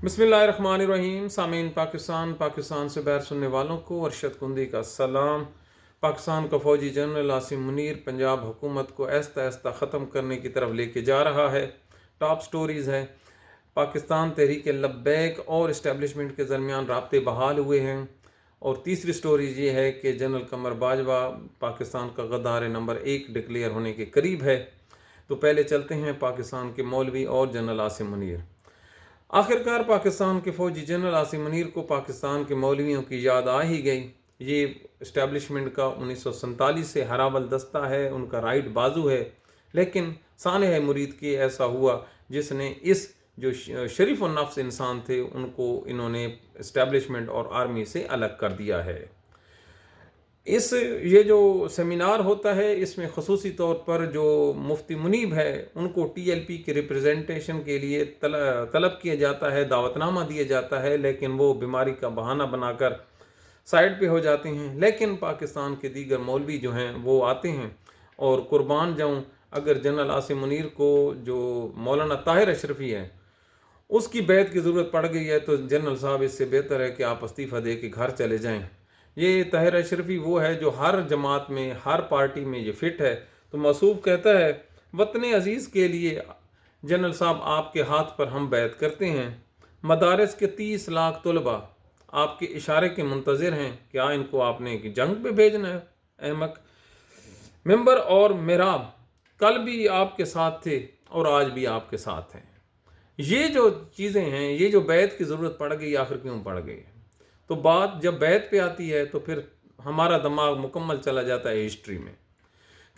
बिस्मिल्लाहिर्रहमानिर्रहीम। सामीन पाकिस्तान से बाहर सुनने वालों को अरशद कुंदी का सलाम। पाकिस्तान का फ़ौजी जनरल आसिम मुनीर पंजाब हुकूमत को आहिस्ता आहिस्ता ख़त्म करने की तरफ लेके जा रहा है। टॉप स्टोरीज़ है, पाकिस्तान तहरीक लब्बैक और इस्टेब्लिशमेंट के दरमियान राब्ते बहाल हुए हैं। और तीसरी स्टोरीज ये है कि जनरल कमर बाजवा पाकिस्तान का गद्दार नंबर 1 डिक्लेयर होने के करीब है। तो पहले चलते हैं पाकिस्तान के मौलवी और जनरल आसिम मुनीर। आखिरकार पाकिस्तान के फ़ौजी जनरल आसिम मुनीर को पाकिस्तान के मौलवियों की याद आ ही गई। ये इस्टेब्लिशमेंट का 1947 से हरावल दस्ता है, उनका राइट बाजू है। लेकिन सानह मुरीद के ऐसा हुआ जिसने इस जो शरीफ और नफ्स इंसान थे उनको इन्होंने इस्टेब्लिशमेंट और आर्मी से अलग कर दिया है। ये जो सेमिनार होता है इसमें ख़ुसूसी तौर पर जो मुफ्ती मुनीब है उनको TLP के रिप्रेजेंटेशन के लिए तलब किया जाता है, दावतनामा दिया जाता है, लेकिन वो बीमारी का बहाना बनाकर साइड पे हो जाते हैं। लेकिन पाकिस्तान के दीगर मौलवी जो हैं वो आते हैं और कुर्बान जाऊँ, अगर जनरल आसिम मुनीर को जो मौलाना ताहिर अशरफी है उसकी बैत की ज़रूरत पड़ गई है तो जनरल साहब इससे बेहतर है कि आप इस्तीफ़ा दे के घर चले जाएं। ये ताहिर अशरफी वो है जो हर जमात में, हर पार्टी में ये फिट है। तो मसूफ कहता है, वतन अजीज़ के लिए जनरल साहब आपके हाथ पर हम बैत करते हैं। मदारस के 30 लाख तलबा आपके इशारे के मुंतज़िर हैं, क्या इनको आपने कि जंग पे भेजना है? अहमक मिंबर और मेहराब कल भी आपके साथ थे और आज भी आपके साथ हैं। ये जो चीज़ें हैं, ये जो बैत की ज़रूरत पड़ गई, आखिर क्यों पड़ गई? तो बात जब बैत पे आती है तो फिर हमारा दिमाग मुकम्मल चला जाता है हिस्ट्री में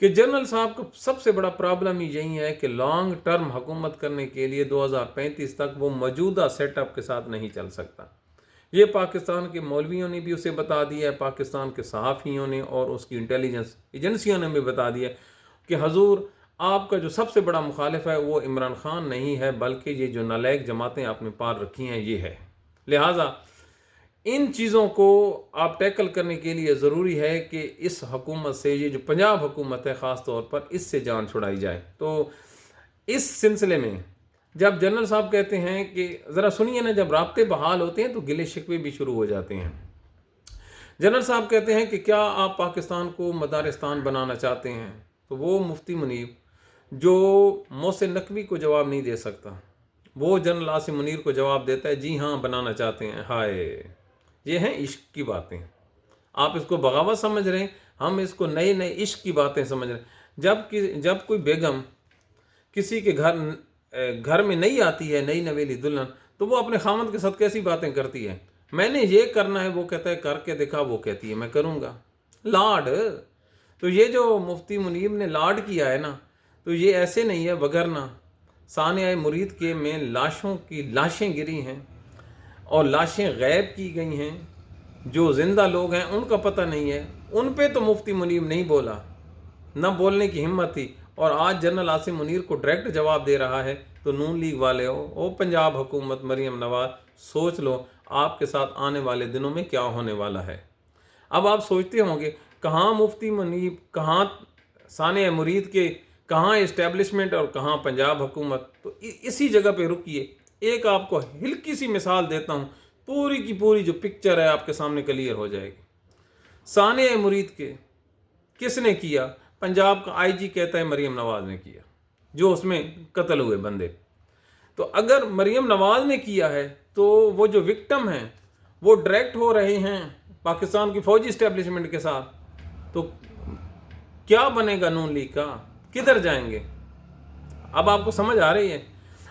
कि जनरल साहब का सबसे बड़ा प्रॉब्लम ही यही है कि लॉन्ग टर्म हुकूमत करने के लिए 2035 तक वो मौजूदा सेटअप के साथ नहीं चल सकता। ये पाकिस्तान के मौलवियों ने भी उसे बता दिया है, पाकिस्तान के सहाफ़ियों ने और उसकी इंटेलिजेंस एजेंसियों ने भी बता दिया कि हजूर आपका जो सबसे बड़ा मुखालिफ है वो इमरान खान नहीं है, बल्कि ये जो नालायक जमातें आपने पार रखी हैं ये है। लिहाजा इन चीज़ों को आप टैकल करने के लिए ज़रूरी है कि इस हुकूमत से, ये जो पंजाब हुकूमत है ख़ास तौर पर, इससे जान छुड़ाई जाए। तो इस सिलसिले में जब जनरल साहब कहते हैं कि ज़रा सुनिए ना, जब राब्ते बहाल होते हैं तो गिले शिकवे भी शुरू हो जाते हैं। जनरल साहब कहते हैं कि क्या आप पाकिस्तान को मदारिस्तान बनाना चाहते हैं? तो वो मुफ्ती मुनीब जो मोहसिन नकवी को जवाब नहीं दे सकता, वो जनरल आसिम मुनीर को जवाब देता है, जी हाँ बनाना चाहते हैं। हाय, ये हैं इश्क की बातें। आप इसको बगावत समझ रहे हैं, हम इसको नए नए इश्क की बातें समझ रहे हैं। जब कोई बेगम किसी के घर में नहीं आती है, नई नवेली दुल्हन, तो वो अपने खामद के साथ कैसी बातें करती है? मैंने ये करना है, वो कहता है करके दिखा, वो कहती है मैं करूँगा। लाड। तो ये जो मुफ्ती मुनीब ने लाड किया है ना, तो ये ऐसे नहीं है वगरना सानिया मुरीद के में लाशों की लाशें गिरी हैं और लाशें गैब की गई हैं। जो ज़िंदा लोग हैं उनका पता नहीं है, उन पे तो मुफ्ती मुनीब नहीं बोला, न बोलने की हिम्मत थी। और आज जनरल आसिम मुनीर को डायरेक्ट जवाब दे रहा है। तो नून लीग वाले हो, ओ पंजाब हुकूमत, मरीम नवाज, सोच लो आपके साथ आने वाले दिनों में क्या होने वाला है। अब आप सोचते होंगे कहाँ मुफ्ती मुनीब, कहाँ सानिया मुरीद के, कहाँ इस्टेब्लिशमेंट और कहाँ पंजाब हुकूमत। तो इसी जगह पे रुकिए, एक आपको हल्की सी मिसाल देता हूँ, पूरी की पूरी जो पिक्चर है आपके सामने क्लियर हो जाएगी। सानिया मुरीद के किसने किया? पंजाब का IG कहता है मरीम नवाज ने किया, जो उसमें कत्ल हुए बंदे। तो अगर मरीम नवाज ने किया है तो वो जो विक्टिम हैं वो डायरेक्ट हो रहे हैं पाकिस्तान की फ़ौजी इस्टेब्लिशमेंट के साथ, तो क्या बनेगा नून लीग का? किधर जाएंगे? अब आपको समझ आ रही है?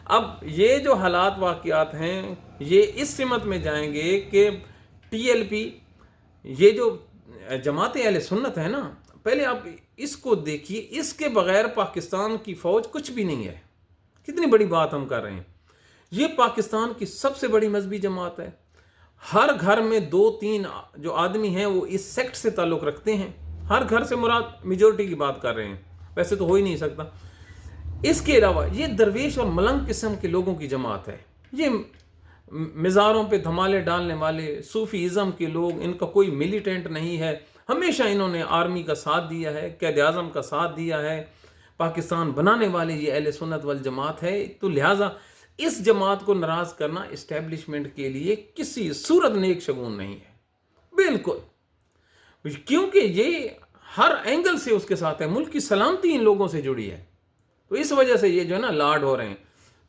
अब ये जो हालात वाक़ियात हैं ये इस सिमत में जाएंगे कि TLP, ये जो जमात अहले सुन्नत है ना, पहले आप इसको देखिए, इसके बगैर पाकिस्तान की फ़ौज कुछ भी नहीं है। कितनी बड़ी बात हम कर रहे हैं। ये पाकिस्तान की सबसे बड़ी मजहबी जमात है। हर घर में 2-3 जो आदमी हैं वो इस सेक्ट से ताल्लुक़ रखते हैं। हर घर से मुराद मेजॉरिटी की बात कर रहे हैं, वैसे तो हो ही नहीं सकता। इसके अलावा ये दरवेश और मलंग किस्म के लोगों की जमात है। ये मज़ारों पे धमाले डालने वाले सूफीज़म के लोग, इनका कोई मिलिटेंट नहीं है। हमेशा इन्होंने आर्मी का साथ दिया है, क़ायद आज़म का साथ दिया है। पाकिस्तान बनाने वाले ये अहले सुन्नत वल जमात है। तो लिहाजा اس جماعت کو ناراض کرنا اسٹیبلشمنٹ کے لیے کسی صورت نیک شگون نہیں ہے، بالکل، کیونکہ یہ ہر اینگل سے اس کے ساتھ ہے، ملک کی سلامتی ان لوگوں سے جڑی ہے، تو اس وجہ سے یہ جو ہے نا لاڈ ہو رہے ہیں۔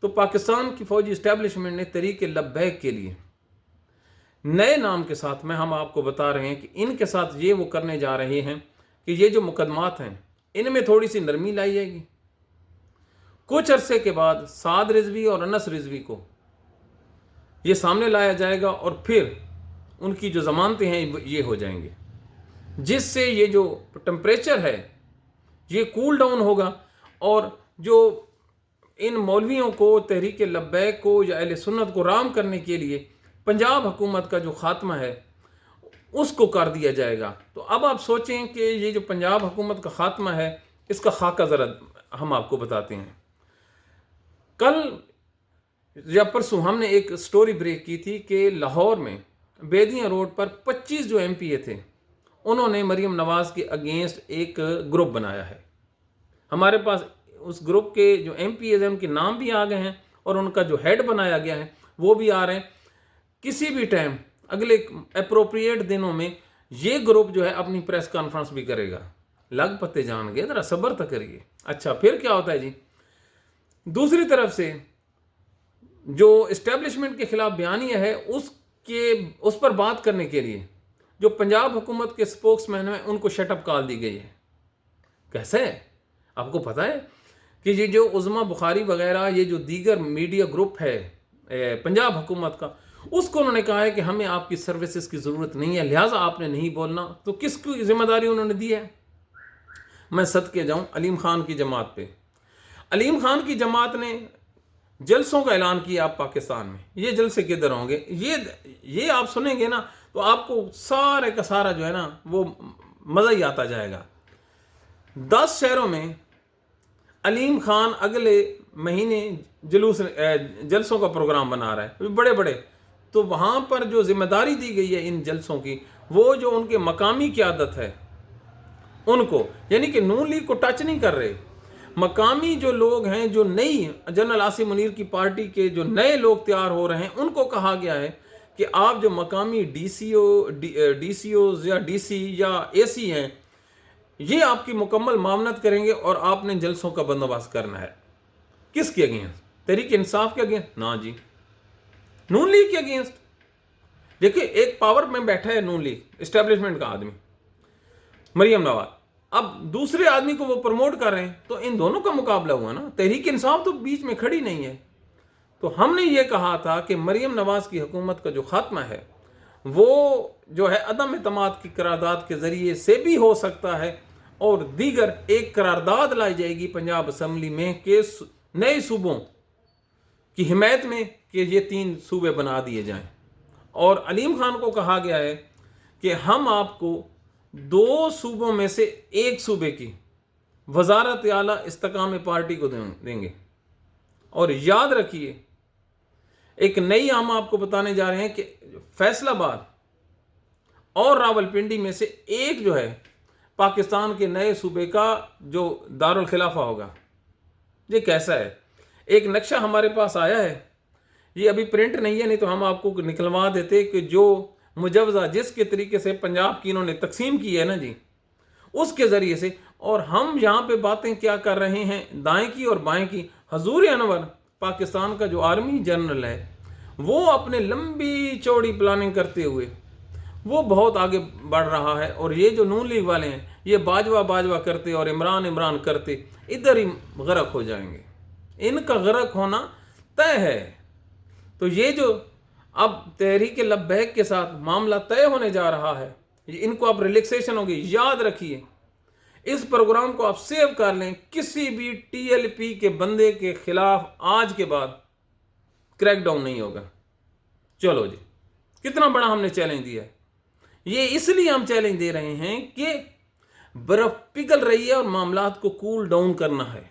تو پاکستان کی فوجی اسٹیبلشمنٹ نے تحریک لبیک کے لیے نئے نام کے ساتھ ہم آپ کو بتا رہے ہیں کہ ان کے ساتھ یہ وہ کرنے جا رہے ہیں کہ یہ جو مقدمات ہیں ان میں تھوڑی سی نرمی لائی جائے گی، کچھ عرصے کے بعد سعد رضوی اور انس رضوی کو یہ سامنے لایا جائے گا اور پھر ان کی جو ضمانتیں ہیں یہ ہو جائیں گے، جس سے یہ جو ٹمپریچر ہے یہ کول ڈاؤن ہوگا، اور جو ان مولویوں کو تحریک لبیک کو یا اہل سنت کو رام کرنے کے لیے پنجاب حکومت کا جو خاتمہ ہے اس کو کر دیا جائے گا۔ تو اب آپ سوچیں کہ یہ جو پنجاب حکومت کا خاتمہ ہے اس کا خاکہ ذرا ہم آپ کو بتاتے ہیں۔ کل یا پرسوں ہم نے ایک سٹوری بریک کی تھی کہ لاہور میں بیدیاں روڈ پر 25 جو ایم پی اے تھے انہوں نے مریم نواز کے اگینسٹ ایک گروپ بنایا ہے۔ ہمارے پاس اس گروپ کے جو ایم پی ایز ہیں ان کے نام بھی آ گئے ہیں اور ان کا جو ہیڈ بنایا گیا ہے وہ بھی آ رہے ہیں۔ کسی بھی ٹائم اگلے اپروپریٹ دنوں میں یہ گروپ جو ہے اپنی پریس کانفرنس بھی کرے گا، لگ پتے جان گے، ذرا صبر تک کریے۔ اچھا پھر کیا ہوتا ہے جی، دوسری طرف سے جو اسٹیبلشمنٹ کے خلاف بیانیہ ہے اس پر بات کرنے کے لیے جو پنجاب حکومت کے سپوکس مین ہیں ان کو شٹ اپ کال دی گئی ہے۔ کیسے؟ آپ کو پتہ ہے کہ یہ جو عظمیٰ بخاری وغیرہ یہ جو دیگر میڈیا گروپ ہے پنجاب حکومت کا، اس کو انہوں نے کہا ہے کہ ہمیں آپ کی سروسز کی ضرورت نہیں ہے، لہٰذا آپ نے نہیں بولنا۔ تو کس کی ذمہ داری انہوں نے دی ہے؟ میں صدقے جاؤں علیم خان کی جماعت پہ۔ علیم خان کی جماعت نے جلسوں کا اعلان کیا آپ پاکستان میں، یہ جلسے کدھر ہوں گے، یہ آپ سنیں گے نا تو آپ کو سارے کا سارا جو ہے نا وہ مزہ ہی آتا جائے گا۔ 10 شہروں میں علیم خان اگلے مہینے جلسوں کا پروگرام بنا رہا ہے، بڑے بڑے۔ تو وہاں پر جو ذمہ داری دی گئی ہے ان جلسوں کی، وہ جو ان کے مقامی قیادت ہے ان کو، یعنی کہ نون لیگ کو ٹچ نہیں کر رہے، مقامی جو لوگ ہیں، جو نئی جنرل عاصم منیر کی پارٹی کے جو نئے لوگ تیار ہو رہے ہیں ان کو کہا گیا ہے کہ آپ جو مقامی ڈی سی اوز یا ڈی سی یا اے سی ہیں یہ آپ کی مکمل معاونت کریں گے اور آپ نے جلسوں کا بندوبست کرنا ہے۔ کس کے اگینسٹ؟ تحریک انصاف کے اگینسٹ؟ نہ جی، نون لیگ کے اگینسٹ۔ دیکھیں ایک پاور میں بیٹھا ہے نون لیگ اسٹیبلشمنٹ کا آدمی مریم نواز، اب دوسرے آدمی کو وہ پروموٹ کر رہے ہیں تو ان دونوں کا مقابلہ ہوا نا، تحریک انصاف تو بیچ میں کھڑی نہیں ہے۔ تو ہم نے یہ کہا تھا کہ مریم نواز کی حکومت کا جو خاتمہ ہے وہ جو ہے عدم اعتماد کی قرارداد کے ذریعے سے بھی ہو سکتا ہے، اور دیگر ایک قرارداد لائی جائے گی پنجاب اسمبلی میں کہ نئے صوبوں کی حمایت میں کہ یہ 3 صوبے بنا دیے جائیں، اور علیم خان کو کہا گیا ہے کہ ہم آپ کو 2 صوبوں میں سے ایک صوبے کی وزارت اعلیٰ استحکام پارٹی کو دیں گے۔ اور یاد رکھیے ایک نئی ہم آپ کو بتانے جا رہے ہیں کہ فیصل آباد اور راولپنڈی میں سے ایک جو ہے پاکستان کے نئے صوبے کا جو دارالخلافہ ہوگا۔ یہ کیسا ہے؟ ایک نقشہ ہمارے پاس آیا ہے، یہ ابھی پرنٹ نہیں ہے، نہیں تو ہم آپ کو نکلوا دیتے کہ جو مجوزہ جس کے طریقے سے پنجاب کی انہوں نے تقسیم کی ہے نا جی اس کے ذریعے سے، اور ہم یہاں پہ باتیں کیا کر رہے ہیں دائیں کی اور بائیں کی۔ حضور انور پاکستان کا جو آرمی جنرل ہے وہ اپنے لمبی چوڑی پلاننگ کرتے ہوئے وہ بہت آگے بڑھ رہا ہے، اور یہ جو نون لیگ والے ہیں یہ باجوہ کرتے اور عمران کرتے ادھر ہی غرق ہو جائیں گے، ان کا غرق ہونا طے ہے۔ تو یہ جو اب تحریک لبیک کے ساتھ معاملہ طے ہونے جا رہا ہے، ان کو اب ریلیکسیشن ہوگی۔ یاد رکھیے اس پروگرام کو آپ سیو کر لیں، کسی بھی ٹی ایل پی کے بندے کے خلاف آج کے بعد کریک ڈاؤن نہیں ہوگا۔ چلو جی، کتنا بڑا ہم نے چیلنج دیا ہے۔ یہ اس لیے ہم چیلنج دے رہے ہیں کہ برف پگھل رہی ہے اور معاملات کو کول ڈاؤن کرنا ہے،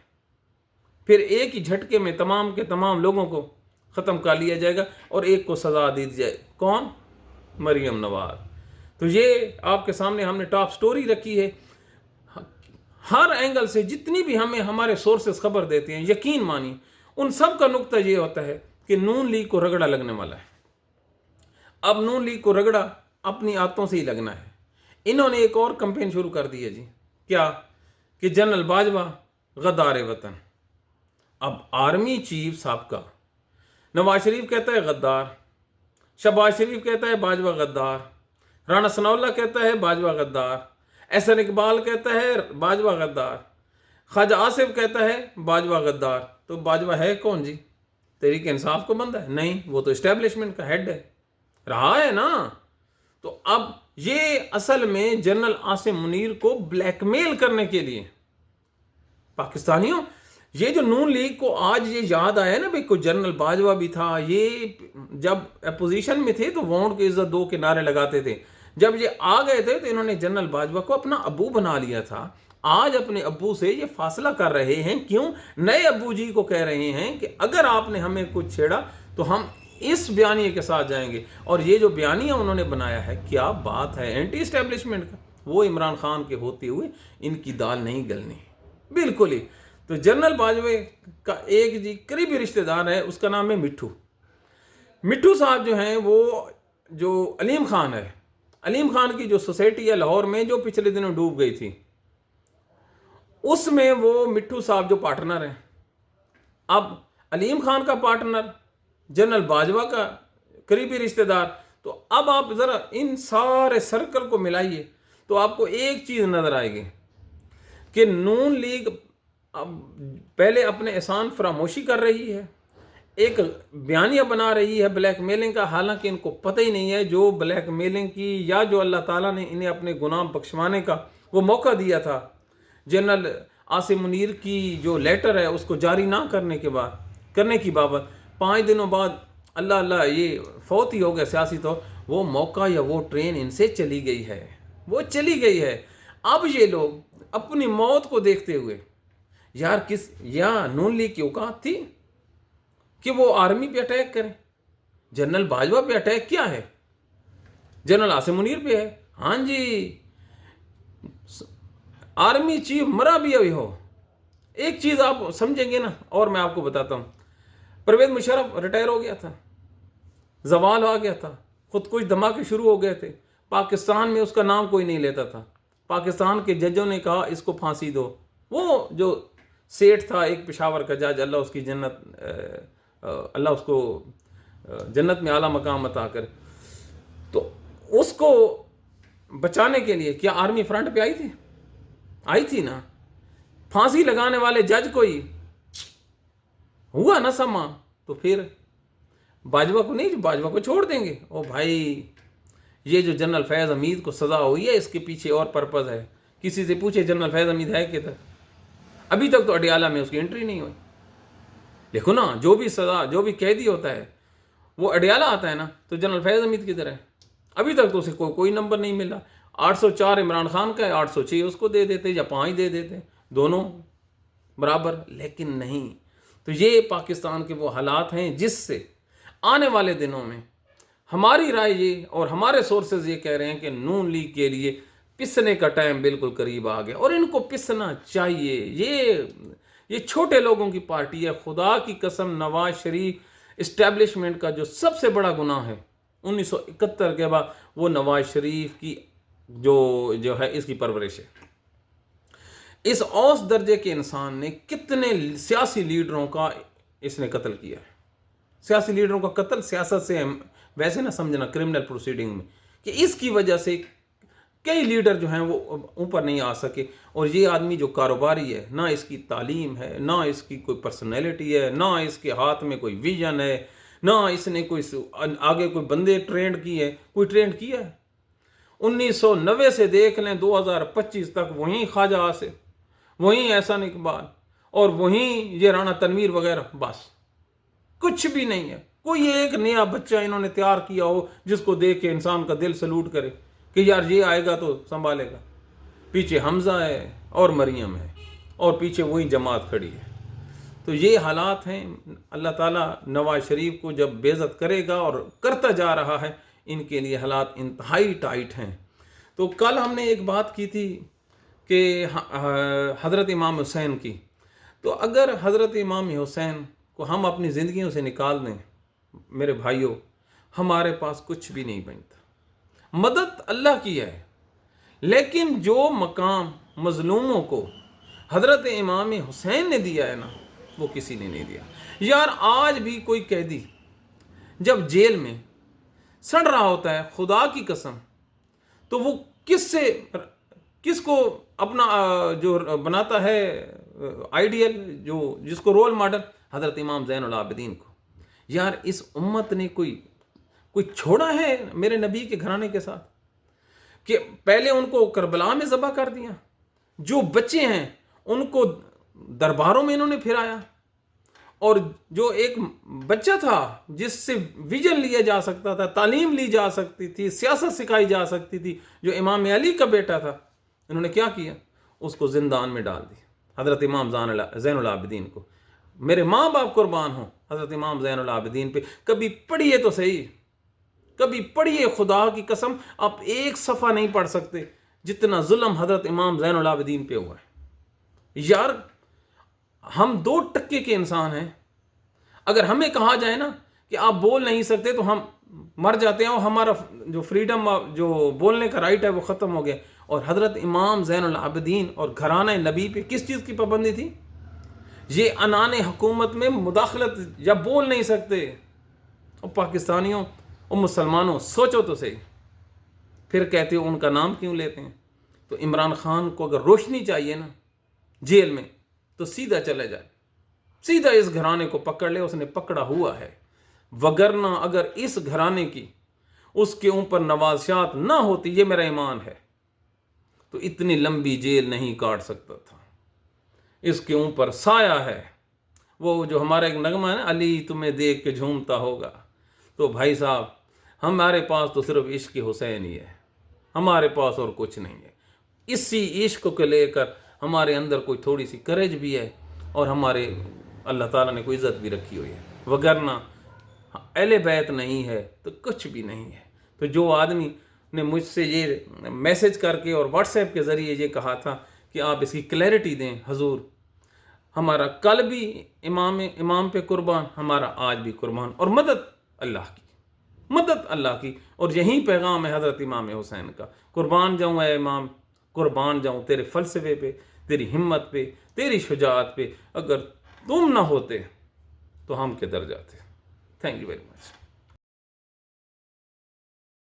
پھر ایک ہی جھٹکے میں تمام کے تمام لوگوں کو ختم کر لیا جائے گا اور ایک کو سزا دی جائے۔ کون؟ مریم نواز۔ تو یہ آپ کے سامنے ہم نے ٹاپ سٹوری رکھی ہے، ہر اینگل سے جتنی بھی ہمیں ہمارے سورسز خبر دیتے ہیں، یقین مانی उन सब का नुक्ता ये होता है कि नून लीग को रगड़ा लगने वाला है। अब नून लीग को रगड़ा अपनी आदतों से ही लगना है। इन्होंने एक और कैंपेन शुरू कर दी है जी, क्या कि जनरल बाजवा गद्दार वतन। अब आर्मी चीफ साहब का नवाज शरीफ कहता है गद्दार, शहबाज शरीफ कहता है बाजवा गद्दार, राणा सनाउल्लाह कहता है बाजवा गद्दार, एहसन इकबाल कहता है बाजवा गद्दार, ख्वाजा आसिफ कहता है बाजवा गद्दार। तो बाजवा है कौन जी? तहरीक इंसाफ को बंदा है? नहीं, वो तो एस्टेब्लिशमेंट का हेड है, रहा है ना। तो अब ये असल में जनरल आसिम मुनीर को ब्लैकमेल करने के लिए पाकिस्तानियों, ये जो नून लीग को आज ये याद आया ना भाई कोई जनरल बाजवा भी था, ये जब अपोजिशन में थे तो वोट की इज्जत दो के नारे लगाते थे, जब ये आ गए थे तो इन्होंने जनरल बाजवा को अपना अब्बू बना लिया था। आज अपने अब्बू से ये फासला कर रहे हैं, क्यों? नए अब्बू जी को कह रहे हैं कि अगर आपने हमें कुछ छेड़ा तो हम इस बयानिए के साथ जाएंगे। और ये जो बयानिया उन्होंने बनाया है, क्या बात है एंटी एस्टेब्लिशमेंट का, वो इमरान खान के होते हुए इनकी दाल नहीं गलनी बिल्कुल ही। तो जनरल बाजवे का एक जी करीबी रिश्तेदार है, उसका नाम है मिट्ठू। मिट्ठू साहब जो हैं वो जो अलीम खान है, अलीम खान की जो सोसाइटी है लाहौर में जो पिछले दिनों डूब गई थी, उसमें वो मिट्ठू साहब जो पार्टनर हैं। अब अलीम खान का पार्टनर, जनरल बाजवा का करीबी रिश्तेदार, तो अब आप ज़रा इन सारे सर्कल को मिलाइए तो आपको एक चीज़ नज़र आएगी कि नून लीग अब पहले अपने एहसान फरामोशी कर रही है, एक बयानिया बना रही है ब्लैकमेलिंग का, हालांकि इनको पता ही नहीं है जो ब्लैकमेलिंग की या जो अल्लाह ताला ने इन्हें अपने गुनाह बख्शवाने का वो मौका दिया था, जनरल आसिम मुनीर की जो लेटर है उसको जारी ना करने की बाबत 5 दिनों बाद अल्लाह अल्लाह ये फौत ही हो गया सियासी, तो वो मौका या वो ट्रेन इनसे चली गई है, वो चली गई है। अब ये लोग अपनी मौत को देखते हुए, यार या नून लीग की औकात थी कि वो आर्मी पे अटैक करें? जनरल बाजवा पे अटैक क्या है, जनरल आसिम मुनीर पे है। हाँ जी, आर्मी चीफ मरा भी अभी हो। एक चीज आप समझेंगे ना, और मैं आपको बताता हूं, परवेज मुशर्रफ रिटायर हो गया था, जवाल आ गया था, खुद कुछ धमाके शुरू हो गए थे, पाकिस्तान में उसका नाम कोई नहीं लेता था। पाकिस्तान के जजों ने कहा इसको फांसी दो। वो जो सेठ था एक पेशावर का जज, अल्लाह उसकी जन्नत, अल्लाह उसको जन्नत में आला मकाम अता करे, तो उसको बचाने के लिए क्या आर्मी फ्रंट पे आई थी ना। फांसी लगाने वाले जज को ही हुआ ना समा, तो फिर बाजवा को नहीं, बाजवा को छोड़ देंगे। ओ भाई, ये जो जनरल फैज़ हमीद को सज़ा हुई है इसके पीछे और पर्पज़ है। किसी से पूछे जनरल फैज़ हमीद है किधर? अभी तक तो अडियाला में उसकी एंट्री नहीं हुई। देखो ना, जो भी सज़ा, जो भी कैदी होता है वो अडियाला आता है ना, तो जनरल फैज़ हमीद किधर है? अभी तक तो उसे कोई नंबर नहीं मिला। 804 इमरान खान का है, 806 उसको दे देते या 5 दे देते, दोनों बराबर। लेकिन नहीं, तो ये पाकिस्तान के वो हालात हैं जिससे आने वाले दिनों में हमारी राय ये और हमारे सोर्सेज ये कह रहे हैं कि नून लीग के लिए पिसने का टाइम बिल्कुल करीब आ गया, और इनको पिसना चाहिए। ये छोटे लोगों की पार्टी है। खुदा की कसम, नवाज शरीफ इस्टेब्लिशमेंट का जो सबसे बड़ा गुनाह है 1971 के बाद, वो नवाज शरीफ की जो है इसकी परवरिश है। इस औस दर्जे के इंसान ने कितने सियासी लीडरों का इसने कत्ल किया है। सियासी लीडरों का कत्ल सियासत से वैसे ना समझना क्रिमिनल प्रोसीडिंग में, कि इसकी वजह से कई लीडर जो हैं वो ऊपर नहीं आ सके। और ये आदमी जो कारोबारी है, ना इसकी तालीम है, ना इसकी कोई पर्सनैलिटी है, ना इसके हाथ में कोई विजन है, ना इसने कोई आगे कोई बंदे ट्रेंड की है, कोई ट्रेंड किया है। 1990 से देख लें 2025 तक वहीं ख्वाजा आसिफ, वहीं एहसन इकबाल और वहीं ये राणा तनवीर वगैरह, बस कुछ भी नहीं है। कोई एक नया बच्चा इन्होंने तैयार किया हो जिसको देख के इंसान का दिल सलूट करे कि यार ये आएगा तो संभालेगा। पीछे हमजा है और मरियम है और पीछे वही जमात खड़ी है। तो ये हालात हैं। अल्लाह ताला नवाज शरीफ को जब बेइज्जत करेगा, और करता जा रहा है, इनके लिए हालात इंतहाई टाइट हैं। तो कल हमने एक बात की थी कि हज़रत इमाम हुसैन की, तो अगर हज़रत इमाम हुसैन کو ہم اپنی زندگیوں سے نکال دیں، میرے بھائیوں، ہمارے پاس کچھ بھی نہیں بنتا۔ مدد اللہ کی ہے، لیکن جو مقام مظلوموں کو حضرت امام حسین نے دیا ہے نا، وہ کسی نے نہیں دیا۔ یار آج بھی کوئی قیدی جب جیل میں سڑ رہا ہوتا ہے، خدا کی قسم، تو وہ کس کو اپنا جو بناتا ہے آئیڈیل، جس کو رول ماڈل، حضرت امام زین العابدین کو۔ یار اس امت نے کوئی چھوڑا ہے میرے نبی کے گھرانے کے ساتھ؟ کہ پہلے ان کو کربلا میں ذبح کر دیا، جو بچے ہیں ان کو درباروں میں انہوں نے پھرایا، اور جو ایک بچہ تھا جس سے ویژن لیا جا سکتا تھا، تعلیم لی جا سکتی تھی، سیاست سکھائی جا سکتی تھی، جو امام علی کا بیٹا تھا، انہوں نے کیا کیا؟ اس کو زندان میں ڈال دیا، حضرت امام زین العابدین کو۔ میرے ماں باپ قربان ہوں حضرت امام زین العابدین پہ۔ کبھی پڑھیے تو صحیح، کبھی پڑھیے، خدا کی قسم آپ ایک صفحہ نہیں پڑھ سکتے جتنا ظلم حضرت امام زین العابدین پہ ہوا ہے۔ یار ہم 2% کے انسان ہیں، اگر ہمیں کہا جائے نا کہ آپ بول نہیں سکتے تو ہم مر جاتے ہیں، اور ہمارا جو فریڈم، جو بولنے کا رائٹ ہے وہ ختم ہو گیا۔ اور حضرت امام زین العابدین اور گھرانہ نبی پہ کس چیز کی پابندی تھی؟ یہ عنان حکومت میں مداخلت، یا بول نہیں سکتے۔ اور پاکستانیوں اور مسلمانوں سوچو تو صحیح، پھر کہتے ہو ان کا نام کیوں لیتے ہیں؟ تو عمران خان کو اگر روشنی چاہیے نا جیل میں، تو سیدھا چلے جائے، سیدھا اس گھرانے کو پکڑ لے، اس نے پکڑا ہوا ہے۔ وگرنہ اگر اس گھرانے کی اس کے اوپر نوازشات نہ ہوتی، یہ میرا ایمان ہے، تو اتنی لمبی جیل نہیں کاٹ سکتا تھا۔ اس کے اوپر سایہ ہے، وہ جو ہمارا ایک نغمہ ہے نا، علی تمہیں دیکھ کے جھومتا ہوگا۔ تو بھائی صاحب، ہمارے پاس تو صرف عشق حسین ہی ہے، ہمارے پاس اور کچھ نہیں ہے۔ اسی عشق کو لے کر ہمارے اندر کوئی تھوڑی سی کریج بھی ہے، اور ہمارے اللہ تعالیٰ نے کوئی عزت بھی رکھی ہوئی ہے۔ وگرنہ اہل بیت نہیں ہے تو کچھ بھی نہیں ہے۔ تو جو آدمی نے مجھ سے یہ میسج کر کے اور واٹس ایپ کے ذریعے یہ کہا تھا کہ آپ اس کی کلیئرٹی دیں، حضور ہمارا کل بھی امام پہ قربان، ہمارا آج بھی قربان، اور مدد اللہ کی، مدد اللہ کی۔ اور یہی پیغام ہے حضرت امام حسین کا، قربان جاؤں اے امام، قربان جاؤں تیرے فلسفے پہ، تیری ہمت پہ، تیری شجاعت پہ۔ اگر تم نہ ہوتے تو ہم کدھر جاتے؟ Thank you very much.